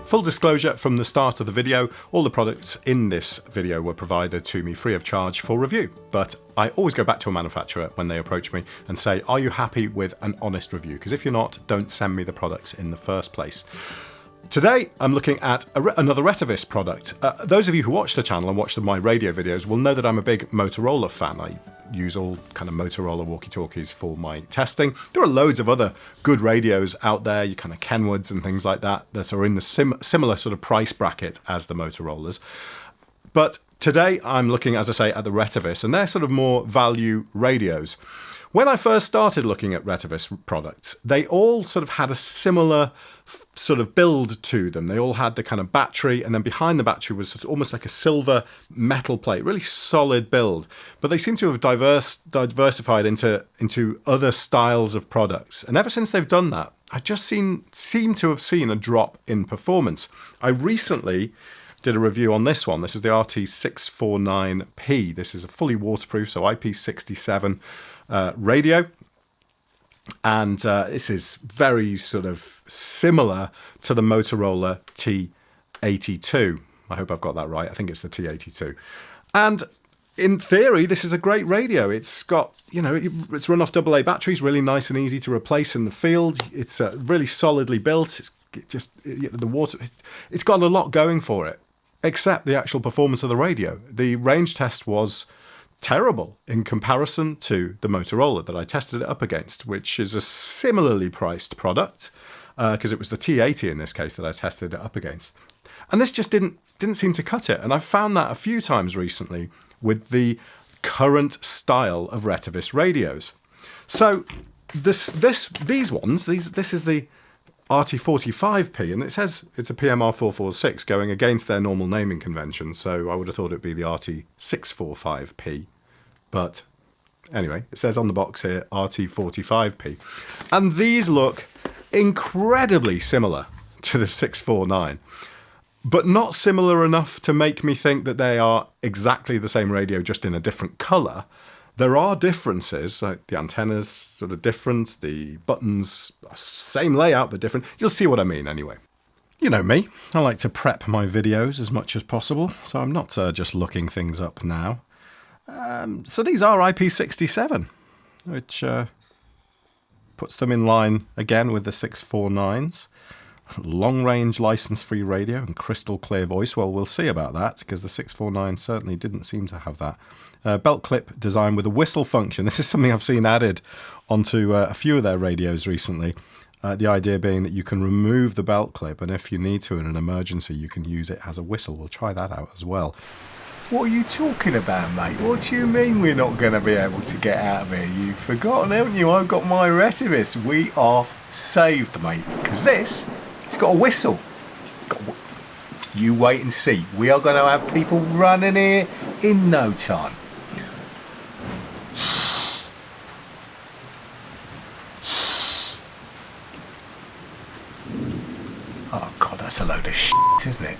Full disclosure, from the start of the video, all the products in this video were provided to me free of charge for review. But I always go back to a manufacturer when they approach me and say, are you happy with an honest review? Because if you're not, don't send me the products in the first place. Today, I'm looking at another Retevis product. Those of you who watch the channel and watch my radio videos will know that I'm a big Motorola fan. I use all kind of Motorola walkie-talkies for my testing. There are loads of other good radios out there, you kind of Kenwoods and things like that, that are in the similar sort of price bracket as the Motorola's. But today, I'm looking, as I say, at the Retevis, and they're sort of more value radios. When I first started looking at Retevis products, they all sort of had a similar sort of build to them. They all had the kind of battery, and then behind the battery was almost like a silver metal plate, really solid build. But they seem to have diversified into other styles of products. And ever since they've done that, I just seem to have seen a drop in performance. I recently did a review on this one. This is the RT645P. This is a fully waterproof, so IP67 radio. And this is very sort of similar to the Motorola T80. I hope I've got that right. I think it's the T82. And in theory, this is a great radio. It's got, it's run off AA batteries, really nice and easy to replace in the field. It's really solidly built. It's got a lot going for it, except the actual performance of the radio. The range test was terrible in comparison to the Motorola that I tested it up against, which is a similarly priced product, because it was the T80 in this case that I tested it up against. And this just didn't seem to cut it. And I've found that a few times recently with the current style of Retevis radios. So this is the RT45P, and it says it's a PMR446 going against their normal naming convention, so I would have thought it'd be the RT645P. But anyway, it says on the box here RT45P. And these look incredibly similar to the 649, but not similar enough to make me think that they are exactly the same radio, just in a different colour. There are differences, like the antenna's sort of different, the buttons, same layout but different. You'll see what I mean anyway. You know me, I like to prep my videos as much as possible, so I'm not just looking things up now. So these are IP67, which puts them in line again with the 649s. Long-range license-free radio and crystal clear voice. Well, we'll see about that, because the 649 certainly didn't seem to have that. Belt clip design with a whistle function. This is something I've seen added onto a few of their radios recently. The idea being that you can remove the belt clip, and if you need to in an emergency, you can use it as a whistle. We'll try that out as well. What are you talking about, mate? What do you mean we're not going to be able to get out of here? You've forgotten, haven't you? I've got my Retevis. We are saved, mate. Because this, it's got a whistle. You wait and see. We are going to have people running here in no time. Oh, God, that's a load of shit, isn't it?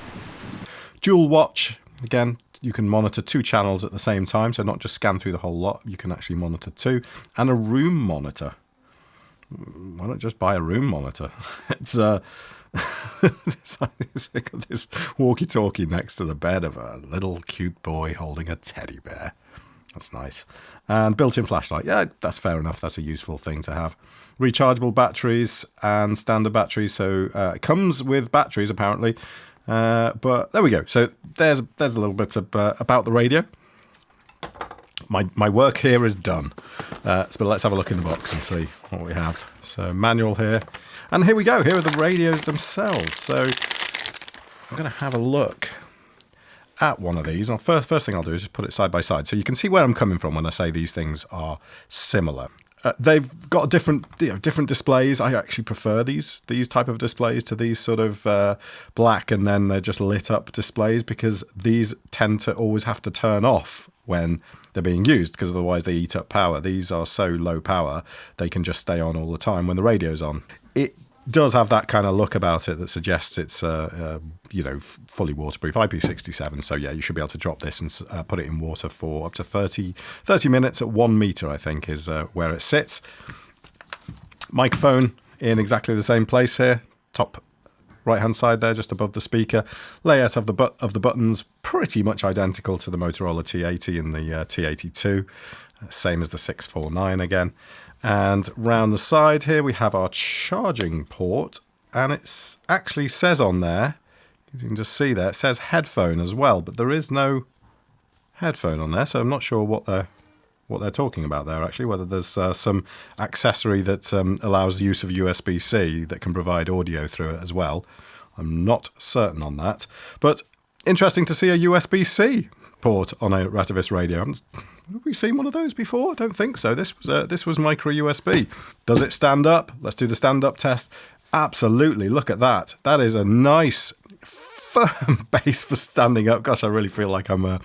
Dual watch. Again, you can monitor 2 channels at the same time, so not just scan through the whole lot. You can actually monitor 2. And a room monitor. Why not just buy a room monitor? It's got this walkie-talkie next to the bed of a little cute boy holding a teddy bear. That's nice. And built-in flashlight. Yeah, that's fair enough. That's a useful thing to have. Rechargeable batteries and standard batteries. So it comes with batteries, apparently. But there we go. So there's a little bit about the radio. My work here is done. But let's have a look in the box and see what we have. So manual here. And here we go. Here are the radios themselves. So I'm going to have a look at one of these. And first thing I'll do is just put it side by side, so you can see where I'm coming from when I say these things are similar. They've got different displays. I actually prefer these type of displays to these sort of black and then they're just lit up displays, because these tend to always have to turn off when they're being used, because otherwise they eat up power. These are so low power they can just stay on all the time when the radio's on. It does have that kind of look about it that suggests it's fully waterproof, IP67. So yeah, you should be able to drop this and put it in water for up to 30 minutes at 1 meter, I think, is where it sits. Microphone in exactly the same place here, top right-hand side there, just above the speaker. Layout of the buttons, pretty much identical to the Motorola T80 and the T82. Same as the 649 again. And round the side here, we have our charging port. And it actually says on there, you can just see there, it says headphone as well. But there is no headphone on there, so I'm not sure what they're talking about there, actually, whether there's some accessory that allows the use of USB-C that can provide audio through it as well. I'm not certain on that. But interesting to see a USB-C port on a Retevis radio. Have we seen one of those before? I don't think so. This was micro USB. Does it stand up? Let's do the stand-up test. Absolutely. Look at that. That is a nice, firm base for standing up. Gosh, I really feel like I'm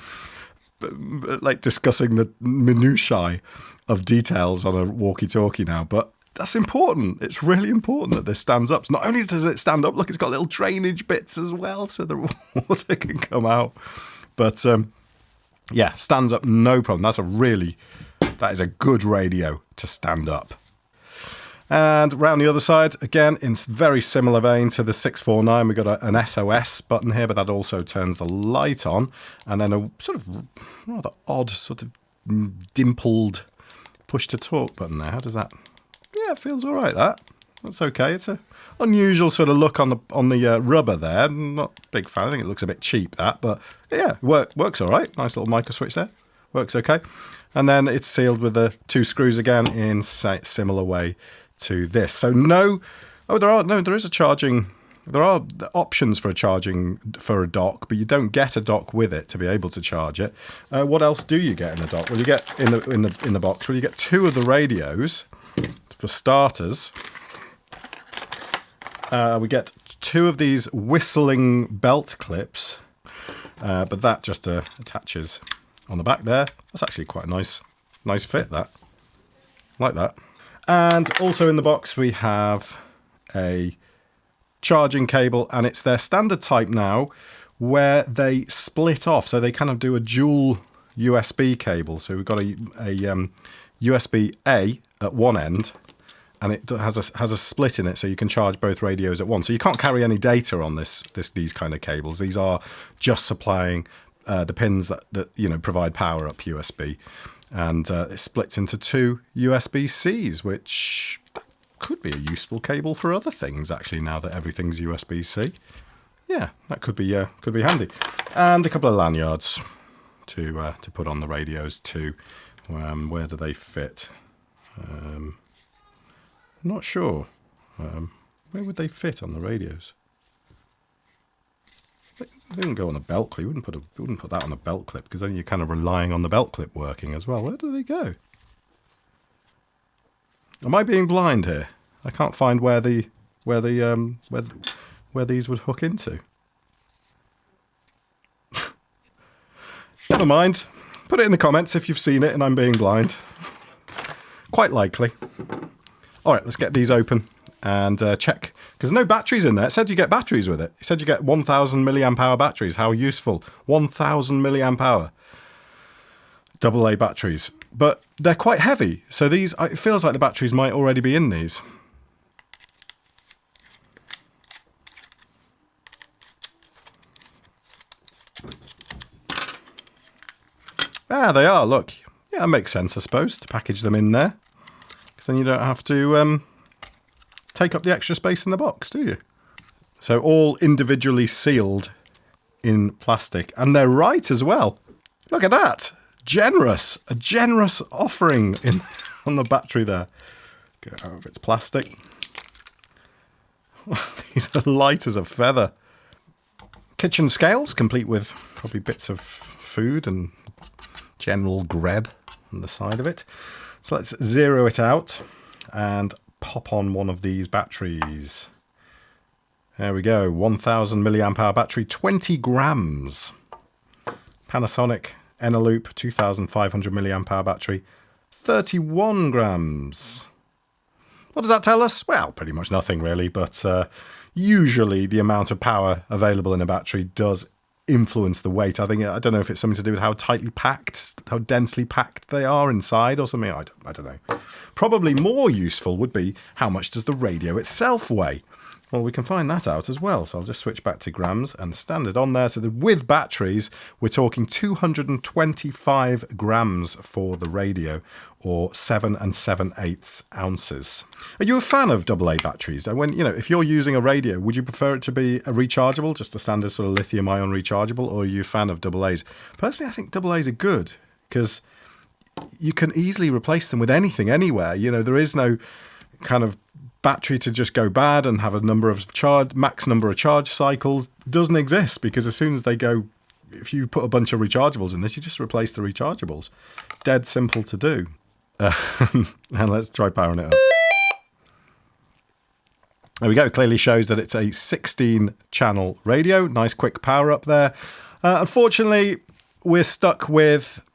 like discussing the minutiae of details on a walkie-talkie now, but that's important. It's really important that this stands up. Not only does it stand up, look, it's got little drainage bits as well, so the water can come out. But yeah, stands up, no problem. That is a good radio to stand up. And round the other side, again, in very similar vein to the 649, we've got an SOS button here, but that also turns the light on. And then a sort of rather odd, sort of dimpled push-to-talk button there. How does that? Yeah, it feels all right, that. That's okay. It's an unusual sort of look on the rubber there. I'm not a big fan. I think it looks a bit cheap, that. But yeah, works all right. Nice little micro switch there. Works okay. And then it's sealed with the 2 screws again in similar way to this. So there is a charging, there are options for charging for a dock, but you don't get a dock with it to be able to charge it. What else do you get in the dock? Well, you get in the box, well, you get 2 of the radios for starters. We get 2 of these whistling belt clips, but that just attaches on the back there. That's actually quite a nice fit, that. Like that. And also in the box we have a charging cable, and it's their standard type now where they split off. So they kind of do a dual USB cable. So we've got a USB-A at one end, and it has a split in it, so you can charge both radios at once. So you can't carry any data on these kind of cables. These are just supplying the pins that provide power up USB. And it splits into 2 USB-Cs, which could be a useful cable for other things, actually, now that everything's USB-C. Yeah, that could be handy. And a couple of lanyards to put on the radios too. Where do they fit? Not sure. Where would they fit on the radios? They wouldn't go on a belt clip. You wouldn't put that on a belt clip, because then you're kind of relying on the belt clip working as well. Where do they go? Am I being blind here? I can't find where these would hook into. Never mind. Put it in the comments if you've seen it and I'm being blind. Quite likely. All right, let's get these open and check, because no batteries in there. It said you get batteries with it. It said you get 1,000 milliamp hour batteries. How useful. 1,000 milliamp hour AA batteries. But they're quite heavy, so these, it feels like the batteries might already be in these. Ah, they are, look. Yeah, that makes sense, I suppose, to package them in there, because then you don't have to take up the extra space in the box, do you? So all individually sealed in plastic, and they're right as well. Look at that. Generous. A generous offering on the battery there. Get out of its plastic. These are light as a feather. Kitchen scales, complete with probably bits of food and general greb on the side of it. So let's zero it out and pop on one of these batteries. There we go. 1,000 milliamp hour battery, 20 grams. Panasonic Eneloop 2,500 milliamp hour battery, 31 grams. What does that tell us? Well, pretty much nothing really, but usually the amount of power available in a battery does influence the weight. I don't know if it's something to do with how tightly packed, how densely packed they are inside or something. I don't know. Probably more useful would be how much does the radio itself weigh. Well, we can find that out as well. So I'll just switch back to grams and standard on there. So with batteries, we're talking 225 grams for the radio, or 7 7/8 ounces. Are you a fan of AA batteries? When, if you're using a radio, would you prefer it to be a rechargeable, just a standard sort of lithium-ion rechargeable, or are you a fan of AA's? Personally, I think AA's are good because you can easily replace them with anything, anywhere. There is no kind of battery to just go bad and have a max number of charge cycles. Doesn't exist, because as soon as they go, if you put a bunch of rechargeables in this, you just replace the rechargeables. Dead simple to do. And let's try powering it up. There we go. Clearly shows that it's a 16-channel radio. Nice quick power up there. Unfortunately, we're stuck with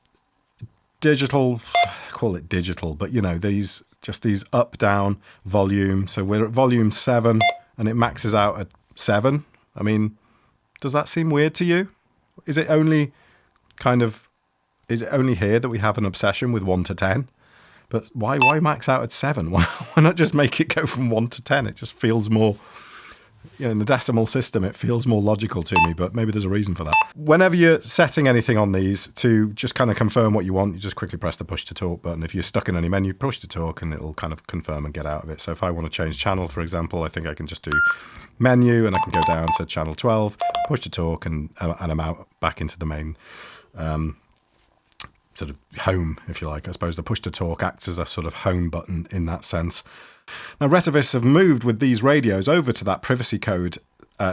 digital, call it digital, but these up-down volume. So we're at volume 7 and it maxes out at 7. I mean, does that seem weird to you? Is it only here that we have an obsession with 1 to 10? But why max out at 7? Why not just make it go from 1 to 10? It just feels more, in the decimal system, it feels more logical to me, but maybe there's a reason for that. Whenever you're setting anything on these, to just kind of confirm what you want, you just quickly press the push to talk button. If you're stuck in any menu, push to talk and it'll kind of confirm and get out of it. So if I want to change channel, for example, I think I can just do menu and I can go down to channel 12, push to talk, and I'm out back into the main sort of home, if you like. I suppose the push to talk acts as a sort of home button in that sense. Now, Retevis have moved with these radios over to that privacy code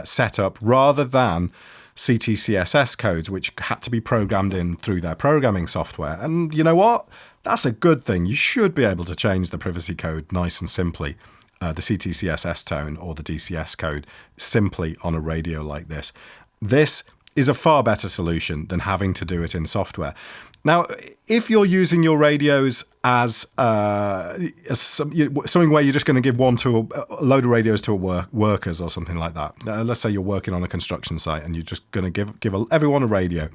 setup rather than CTCSS codes, which had to be programmed in through their programming software. And you know what? That's a good thing. You should be able to change the privacy code nice and simply, the CTCSS tone or the DCS code, simply on a radio like this. This is a far better solution than having to do it in software. Now, if you're using your radios as something where you're just going to give one to a load of radios to workers or something like that, let's say you're working on a construction site and you're just going to give everyone a radio,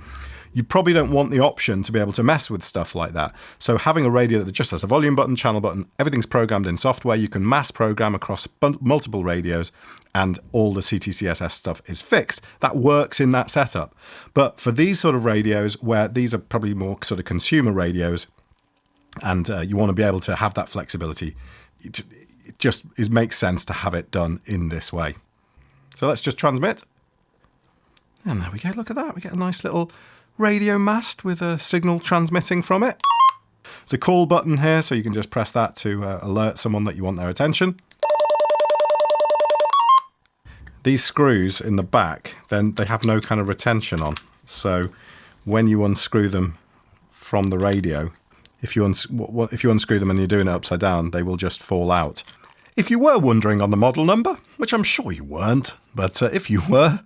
you probably don't want the option to be able to mess with stuff like that. So having a radio that just has a volume button, channel button, everything's programmed in software, you can mass program across multiple radios, and all the CTCSS stuff is fixed. That works in that setup. But for these sort of radios, where these are probably more sort of consumer radios, and you want to be able to have that flexibility, it makes sense to have it done in this way. So let's just transmit. And there we go, look at that. We get a nice little radio mast with a signal transmitting from it. There's a call button here, so you can just press that to alert someone that you want their attention. These screws in the back, then they have no kind of retention on. So when you unscrew them from the radio, if you unscrew them and you're doing it upside down, they will just fall out. If you were wondering on the model number, which I'm sure you weren't, but if you were,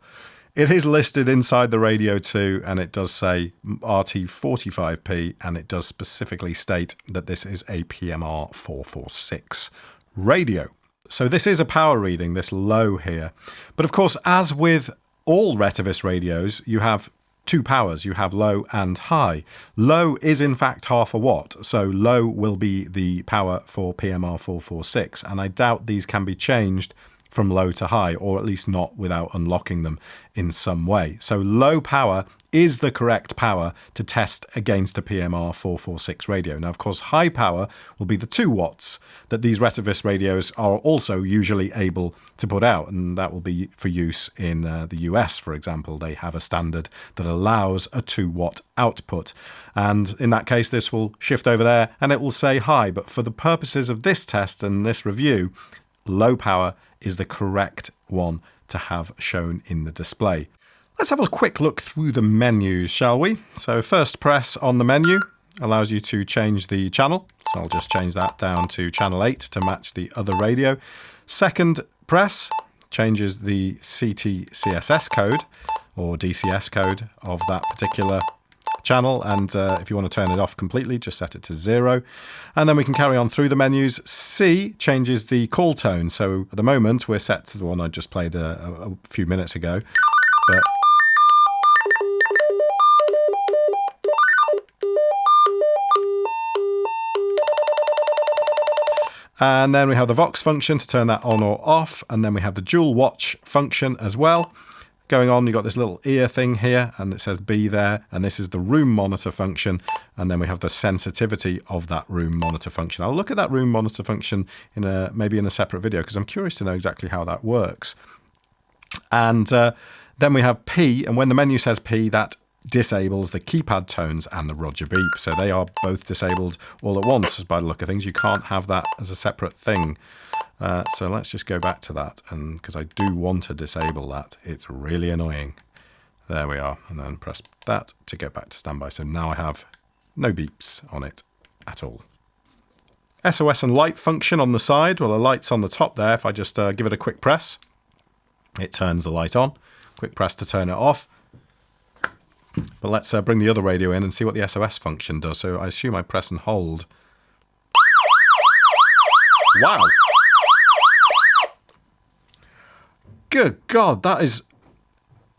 it is listed inside the radio too, and it does say RT45P, and it does specifically state that this is a PMR 446 radio. So this is a power reading, this low here. But of course, as with all Retevis radios, you have two powers. You have low and high. Low is in fact half a watt. So low will be the power for PMR 446. And I doubt these can be changed from low to high, or at least not without unlocking them in some way. So low power is the correct power to test against a PMR 446 radio. Now, of course, high power will be the 2 watts that these Retevis radios are also usually able to put out, and that will be for use in the US, for example. They have a standard that allows a 2-watt output, and in that case, this will shift over there and it will say high. But for the purposes of this test and this review, low power is the correct one to have shown in the display. Let's have a quick look through the menus, shall we? So first press on the menu allows you to change the channel. So I'll just change that down to channel 8 to match the other radio. Second press changes the CTCSS code or DCS code of that particular channel, and if you want to turn it off completely, just set it to 0, and then we can carry on through the menus. C changes the call tone, so at the moment we're set to the one I just played a few minutes ago, but And then we have the Vox function to turn that on or off. And then we have the dual watch function as well. Going on, you've got this little ear thing here, and it says be there. And this is the room monitor function. And then we have the sensitivity of that room monitor function. I'll look at that room monitor function in maybe in a separate video, because I'm curious to know exactly how that works. And then we have P, and when the menu says P, that disables the keypad tones and the Roger beep. So they are both disabled all at once by the look of things. You can't have that as a separate thing. So let's just go back to that, and because I do want to disable that. It's really annoying. There we are, and then press that to go back to standby. So now I have no beeps on it at all. SOS and light function on the side. Well, the light's on the top there. If I just give it a quick press, it turns the light on. Quick press to turn it off. But let's bring the other radio in and see what the SOS function does. So I assume I press and hold. Wow. Good God, that is...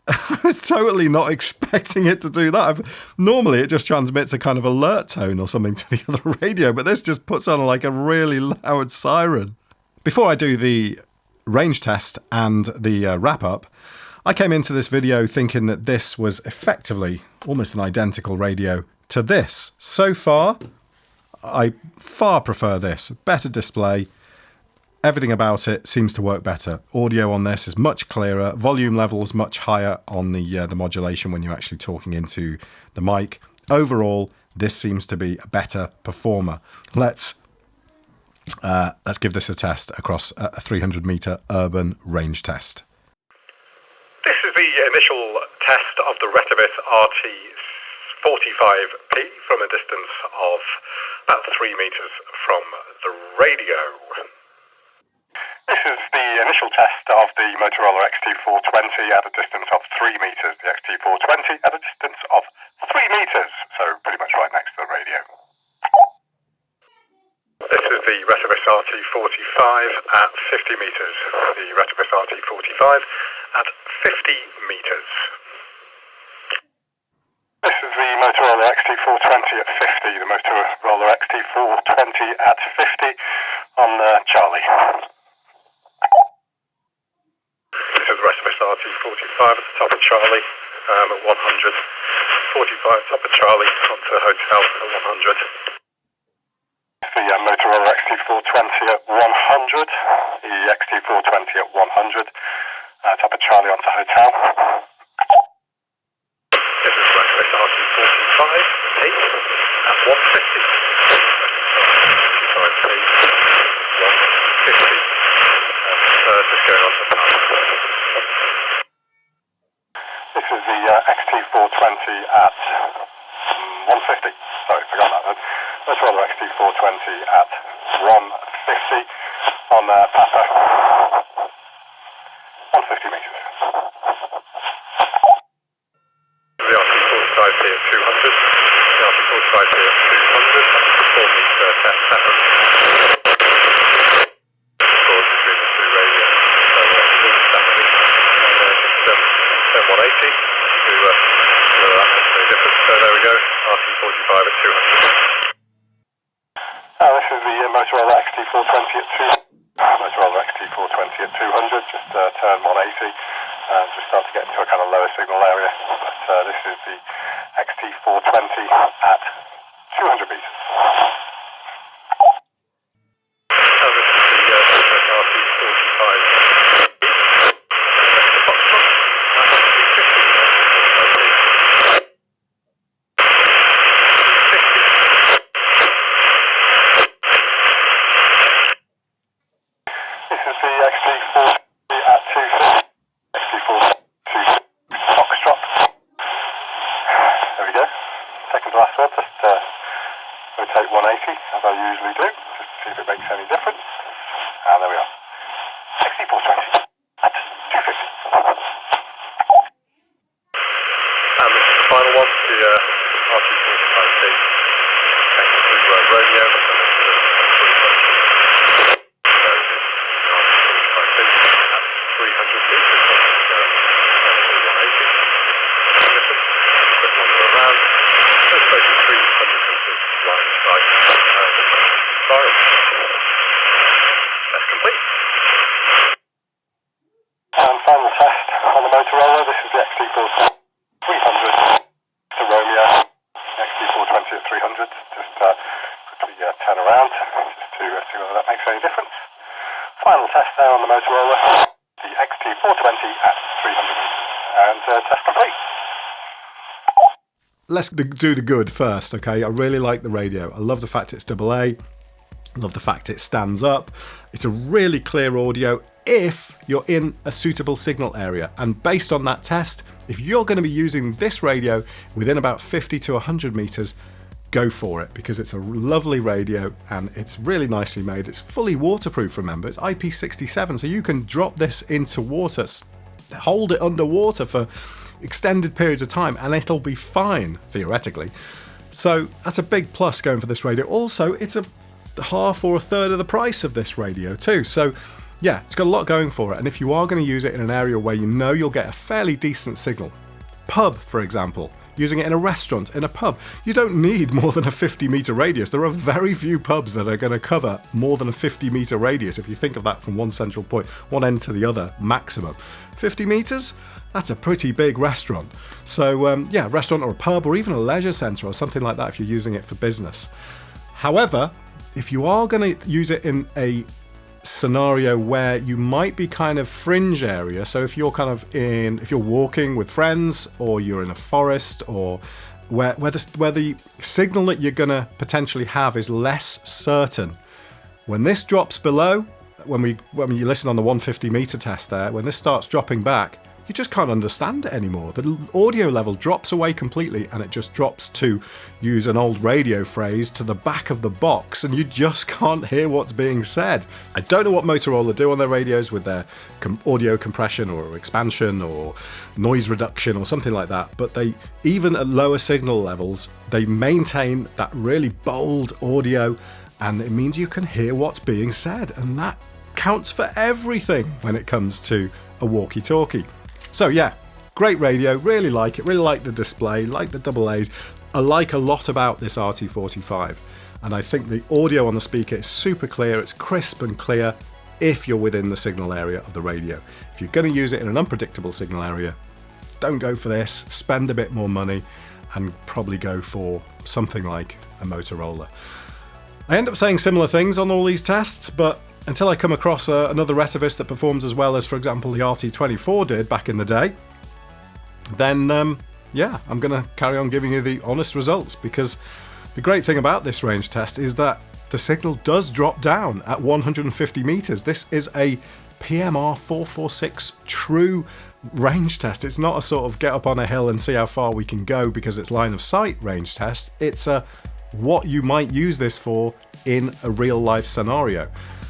I was totally not expecting it to do that. Normally it just transmits a kind of alert tone or something to the other radio, but this just puts on like a really loud siren. Before I do the range test and the wrap up, I came into this video thinking that this was effectively almost an identical radio to this. So far, I far prefer this. Better display. Everything about it seems to work better. Audio on this is much clearer. Volume levels much higher on the modulation when you're actually talking into the mic. Overall, this seems to be a better performer. Let's give this a test across a 300-meter urban range test. This is the initial test of the Retevis RT45P from a distance of about 3 meters from the radio. This is the initial test of the Motorola XT420 at a distance of 3 meters. The XT420 at a distance of 3 meters, so pretty much right next to the radio. This is the Retevis RT45 at 50 meters. The Retevis RT45 at 50 meters. This is the Motorola XT420 at 50. The Motorola XT420 at 50 on Charlie. This is Retevis RT45 at the top of Charlie at 100. 45 top of Charlie onto Hotel at 100. The Motorola XT420 at 100. The XT420 at 100. Top of Charlie onto Hotel. This is Retevis RT45P at 150. RT45P 150. Just going on to power. This is the XT420 at 150. Sorry, forgot that then. Motorola XT420 at 150 on Papa. 150 meters. The RT45P at 200. The RT45P at 200. That's a 4-meter test setup. Between the two radios. So separately. Turn 180 to whether that makes any difference. So there we go. RT45 at 200. This is the Motorola XT420 at 200. Motorola XT420 at 200, just turn 180, just start to get into a kind of lower signal area, but this is the XT420 at 200 meters. And this is the RT45. makes any difference. Final test there on the Motorola, the XT420 at 300 meters, and test complete. Let's do the good first, okay? I really like the radio. I love the fact it's AA. I love the fact it stands up. It's a really clear audio if you're in a suitable signal area. And based on that test, if you're going to be using this radio within about 50 to 100 meters, go for it, because it's a lovely radio and it's really nicely made. It's fully waterproof, remember. It's IP67, so you can drop this into water, hold it underwater for extended periods of time and it'll be fine, theoretically. So that's a big plus going for this radio. Also, it's a half or a third of the price of this radio too. So yeah, it's got a lot going for it. And if you are going to use it in an area where you know you'll get a fairly decent signal, pub for example, using it in a restaurant, in a pub, you don't need more than a 50-meter radius. There are very few pubs that are going to cover more than a 50-meter radius, if you think of that from one central point, one end to the other, maximum. 50 meters? That's a pretty big restaurant. So yeah, restaurant or a pub or even a leisure centre or something like that if you're using it for business. However, if you are going to use it in a scenario where you might be kind of fringe area, so if you're if you're walking with friends or you're in a forest, or where the signal that you're going to potentially have is less certain, when this drops below, when you listen on the 150 meter test there, when this starts dropping back, you just can't understand it anymore. The audio level drops away completely and it just drops, to use an old radio phrase, to the back of the box, and you just can't hear what's being said. I don't know what Motorola do on their radios with their audio compression or expansion or noise reduction or something like that, but they, even at lower signal levels, they maintain that really bold audio, and it means you can hear what's being said, and that counts for everything when it comes to a walkie-talkie. So yeah, great radio, really like it, really like the display, like the AA's. I like a lot about this RT45, and I think the audio on the speaker is super clear, it's crisp and clear if you're within the signal area of the radio. If you're going to use it in an unpredictable signal area, don't go for this, spend a bit more money and probably go for something like a Motorola. I end up saying similar things on all these tests, but until I come across another Retevis that performs as well as, for example, the RT24 did back in the day, then yeah, I'm going to carry on giving you the honest results, because the great thing about this range test is that the signal does drop down at 150 meters. This is a PMR 446 true range test. It's not a sort of get up on a hill and see how far we can go because it's line of sight range test. It's a what you might use this for in a real life scenario.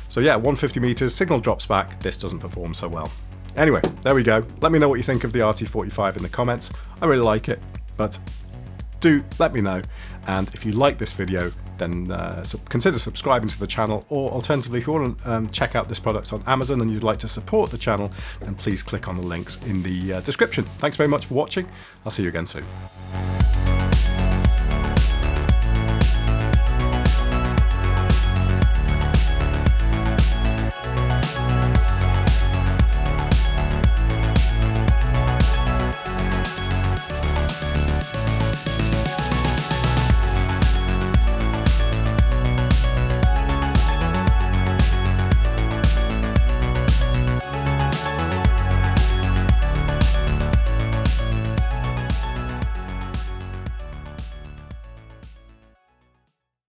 So yeah, 150 meters, signal drops back, this doesn't perform so well. Anyway, there we go. Let me know what you think of the RT45 in the comments. I really like it, but do let me know. And if you like this video, then consider subscribing to the channel, or alternatively, if you want to check out this product on Amazon and you'd like to support the channel, then please click on the links in the description. Thanks very much for watching. I'll see you again soon.